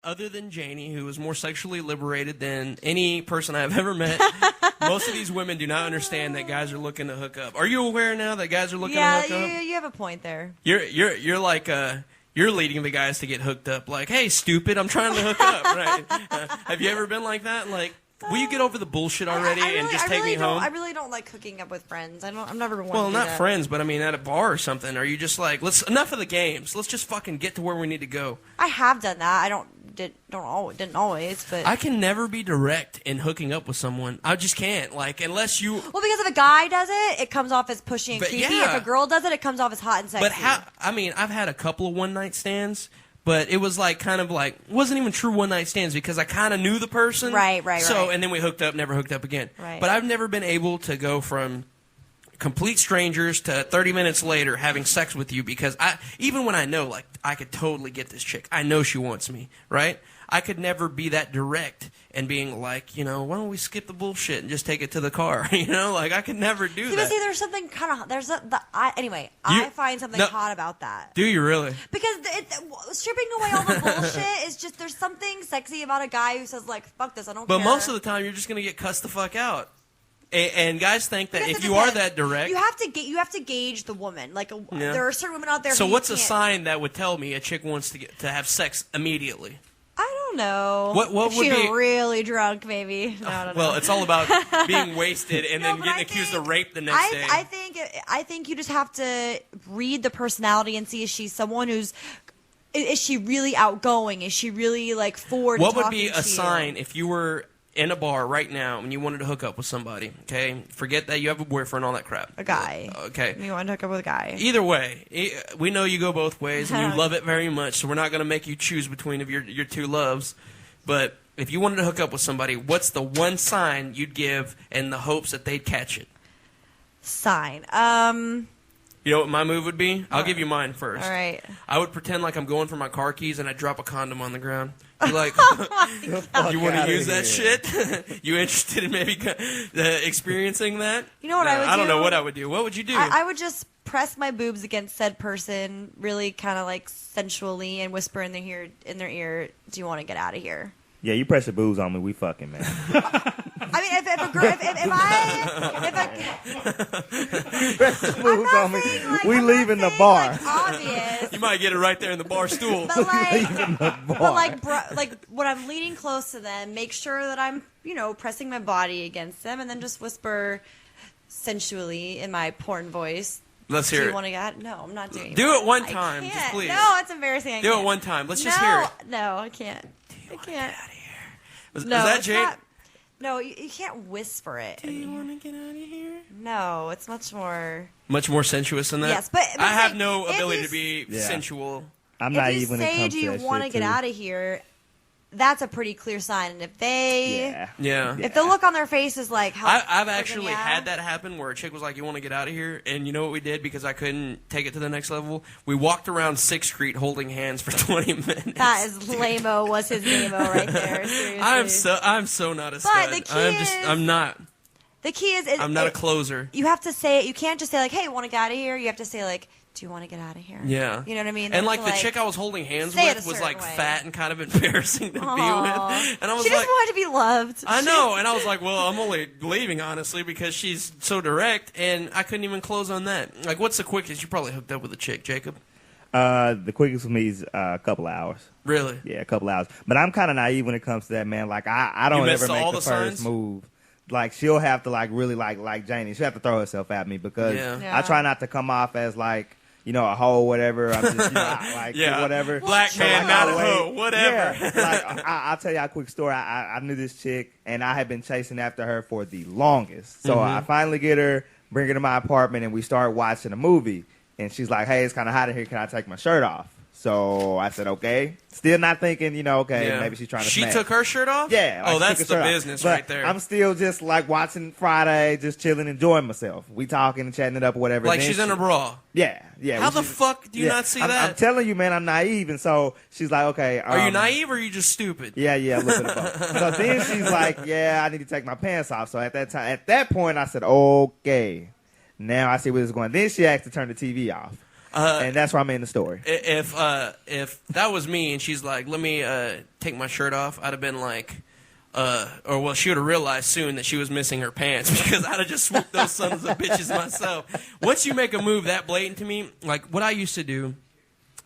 other than Janie, who is more sexually liberated than any person I've ever met, most of these women do not understand that guys are looking to hook up. Are you aware now that guys are looking to hook up? Yeah, you have a point there. You're like you're leading the guys to get hooked up. Like, hey, stupid, I'm trying to hook up. Right? Have you ever been like that? Like, will you get over the bullshit already and just take me home? I really don't like hooking up with friends. I'm never one. Well, to do not that. friends, but I mean at a bar or something. Are you just like, enough of the games. Let's just fucking get to where we need to go. I have done that. Didn't always, but I can never be direct in hooking up with someone. I just can't. Like, unless you. Well, because if a guy does it, it comes off as pushy and But creepy. yeah. If a girl does it, it comes off as hot and sexy. But I've had a couple of one night stands. But it was like kind of like wasn't even true one night stands because I kind of knew the person. Right. So and then we hooked up, never hooked up again. Right. But I've never been able to go from complete strangers to 30 minutes later having sex with you because even when I know like I could totally get this chick, I know she wants me, right? I could never be that direct and being like, why don't we skip the bullshit and just take it to the car? Like I could never do that. See, there's something kind of I find something hot about that. Do you really? Because stripping away all the bullshit is just there's something sexy about a guy who says like, "Fuck this, I don't care." But most of the time, you're just gonna get cussed the fuck out. And guys think that Because if you are that direct, you have to gauge the woman. Like there are certain women out there. So who what's you a can't- sign that would tell me a chick wants to have sex immediately? I don't know. What if would she's be really drunk? Maybe. No, I don't know. Well, it's all about being wasted and then getting accused of rape the next day. I think you just have to read the personality and see if she's someone who's. Is she really outgoing? Is she really like forward? What would be talking a to sign you? if you were in a bar right now and you wanted to hook up with somebody? Okay, forget that you have a boyfriend, all that crap. A guy. Okay. You want to hook up with a guy. Either way, we know you go both ways and you love it very much. So we're not going to make you choose between of your two loves. But if you wanted to hook up with somebody, what's the one sign you'd give in the hopes that they'd catch it? Sign. You know what my move would be? I'll give you mine first. All right. I would pretend like I'm going for my car keys and I drop a condom on the ground. Be like, you want to use that shit? You interested in maybe experiencing that? You know what I would I don't do? know what I would do. What would you do? I would just press my boobs against said person, really kind of like sensually, and whisper in their ear, "Do you want to get out of here?" Yeah, you press your boobs on me, we fucking, man. I mean, if a girl, Press your boobs on me, saying, like, we I'm not leaving the saying, bar. like, obvious, You might get it right there in the bar stool. but like, Leaving the bar. but like when I'm leaning close to them, make sure that I'm, pressing my body against them, and then just whisper sensually in my porn voice. Let's Do hear you it. want to get? No, I'm not doing it. Do it one I time, can't. just please. No, it's embarrassing. Do it one time. Let's just hear it. No, I can't. I can't. Get out of here. Was No, that it's Jake? not. No, you can't whisper it. Do you want to get out of here? No, it's much more. Much more sensuous than that? Yes, but I have say, no if ability you to be Yeah. sensual. I'm If you naive when it say, comes "Do to you that want to shit, get too. out of here?" That's a pretty clear sign. And if they, Yeah. if the look on their face is like, "How I've friggin' actually yeah?" had that happen where a chick was like, "You want to get out of here?" And you know what we did because I couldn't take it to the next level? We walked around 6th Street holding hands for 20 minutes. That is lame-o. Was his name-o right there? Seriously. I'm so not a stud. the key I'm not. The key is, I'm not a closer. You have to say it. You can't just say like, "Hey, want to get out of here?" You have to say like, "Do you want to get out of here?" Yeah. You know what I mean? And You like have the to, chick I was holding hands say it with a was certain like way. fat and kind of embarrassing to be with. Aw. And I was she like, just wanted to be loved. I know. And I was like, well, I'm only leaving, honestly, because she's so direct, and I couldn't even close on that. Like, what's the quickest you probably hooked up with a chick, Jacob? The quickest for me is a couple of hours. Really? Yeah, a couple of hours. But I'm kind of naive when it comes to that, man. Like, I don't missed ever make all the the first signs? move. Like, she'll have to, like, really, like Janie, she'll have to throw herself at me because Yeah. I try not to come off as, like, a hoe, whatever. I'm just, like, Yeah. whatever. Black So, man, like, not a I'll hoe, wait. whatever. Yeah. Like, I'll tell you a quick story. I knew this chick, and I had been chasing after her for the longest. So I finally get her, bring her to my apartment, and we start watching a movie. And she's like, "Hey, it's kind of hot in here. Can I take my shirt off?" So I said, "Okay." Still not thinking, okay, Yeah. maybe she's trying to She smash. took her shirt off? Yeah. Oh, like, that's she took her the shirt off. business But right there. I'm still just like watching Friday, just chilling, enjoying myself. We talking and chatting it up or whatever. Like Then she's in a bra. Yeah. How the she's- fuck do you not see I'm that? telling you, man, I'm naive. And so she's like, "Okay. Are you naive or are you just stupid? Yeah, a little bit of both. So then she's like, "Yeah, I need to take my pants off." So at that point, I said, "Okay." Now I see where this is going. Then she asked to turn the TV off. and that's where I'm in the story. If that was me and she's like, let me take my shirt off, I'd have been like, she would have realized soon that she was missing her pants because I'd have just swooped those sons of bitches myself. Once you make a move that blatant to me, like what I used to do,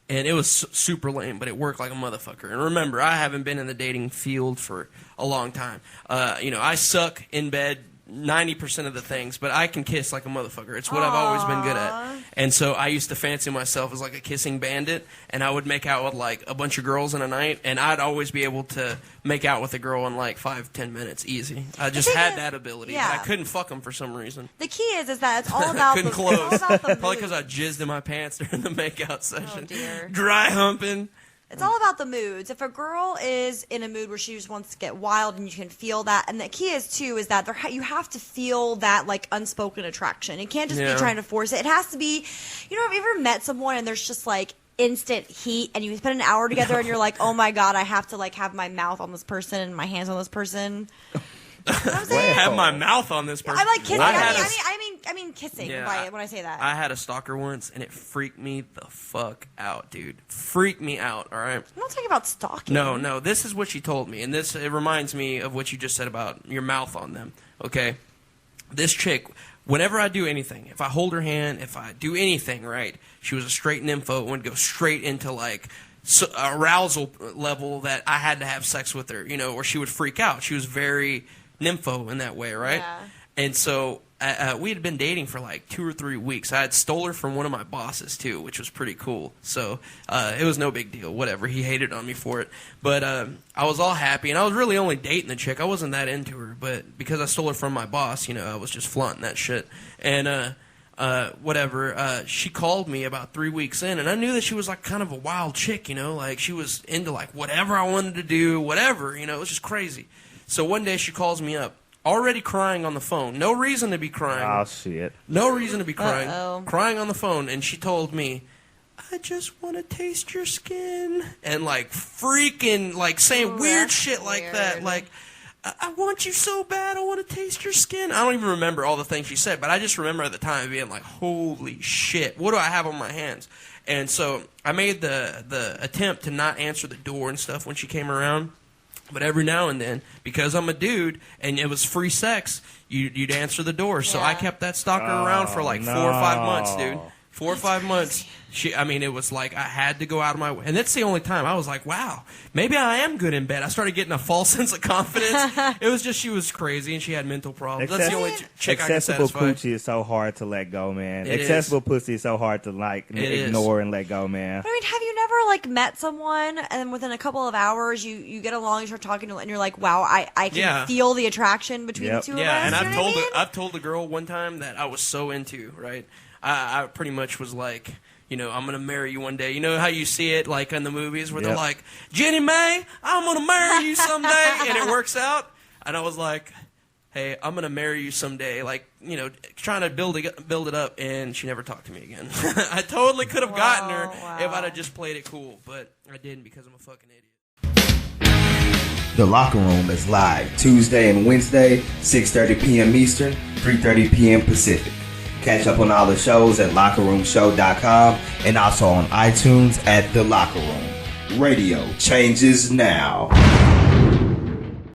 and it was super lame, but it worked like a motherfucker. And remember, I haven't been in the dating field for a long time. I suck in bed 90% of the things, but I can kiss like a motherfucker. It's what I've always been good at. And so I used to fancy myself as like a kissing bandit, and I would make out with like a bunch of girls in a night, and I'd always be able to make out with a girl in like 5-10 minutes easy. I just had that ability, but I couldn't fuck them for some reason. The key is that it's all about couldn't the close. It's all about the Probably mood. because I jizzed in my pants during the makeout session. Oh, dear. Dry humping. It's all about the moods. If a girl is in a mood where she just wants to get wild and you can feel that, and the key is too is that you have to feel that like unspoken attraction. It can't just be trying to force it. It has to be, have you ever met someone and there's just like instant heat and you spend an hour together and you're like, oh my god, I have to like have my mouth on this person and my hands on this person. You know what I'm saying? Have my mouth on this person. I like kissing. I I mean kissing Yeah, when I say that. I had a stalker once, and it freaked me the fuck out, dude. Freaked me out, all right? I'm not talking about stalking. No, this is what she told me, and it reminds me of what you just said about your mouth on them, okay? This chick, whenever I do anything, if I hold her hand, if I do anything, right, she was a straight nympho and would go straight into, like, arousal level that I had to have sex with her, or she would freak out. She was very nympho in that way, right? Yeah. And so we had been dating for like 2 or 3 weeks. I had stole her from one of my bosses too, which was pretty cool. So it was no big deal. Whatever. He hated on me for it. But I was all happy, and I was really only dating the chick. I wasn't that into her, but because I stole her from my boss, I was just flaunting that shit. And whatever. She called me about 3 weeks in, and I knew that she was like kind of a wild chick. Like she was into like whatever I wanted to do, whatever. It was just crazy. So one day she calls me up, already crying on the phone. No reason to be crying. Oh, shit. No reason to be crying. Uh-oh. Crying on the phone, and she told me, I just want to taste your skin. And like freaking, like saying weird shit like that. Like, I want you so bad, I want to taste your skin. I don't even remember all the things she said, but I just remember at the time being like, holy shit, what do I have on my hands? And so I made the attempt to not answer the door and stuff when she came around. But every now and then, because I'm a dude and it was free sex, you'd answer the door. So I kept that stalker around for like 4 or 5 months, dude. 4 or 5 months. It was like I had to go out of my way. And that's the only time I was like, wow, maybe I am good in bed. I started getting a false sense of confidence. It was just she was crazy and she had mental problems. That's the only chick I can Accessible satisfy. coochie is so hard to let go, man. It Accessible pussy is so hard to ignore and let go, man. I mean, have you never like met someone and within a couple of hours you get along, you start talking to, and you're like, wow, I can feel the attraction between the two of us. Yeah, and You know what I mean? I've told a girl one time that I was so into, right? I pretty much was like, I'm going to marry you one day. You know how you see it like in the movies where they're like, Jenny Mae, I'm going to marry you someday, and it works out. And I was like, hey, I'm going to marry you someday, like, trying to build it up, and she never talked to me again. I totally could have gotten her if I'd have just played it cool, but I didn't because I'm a fucking idiot. The Locker Room is live Tuesday and Wednesday, 6:30 p.m. Eastern, 3:30 p.m. Pacific. Catch up on all the shows at LockerRoomShow.com and also on iTunes at The Locker Room. Radio changes now.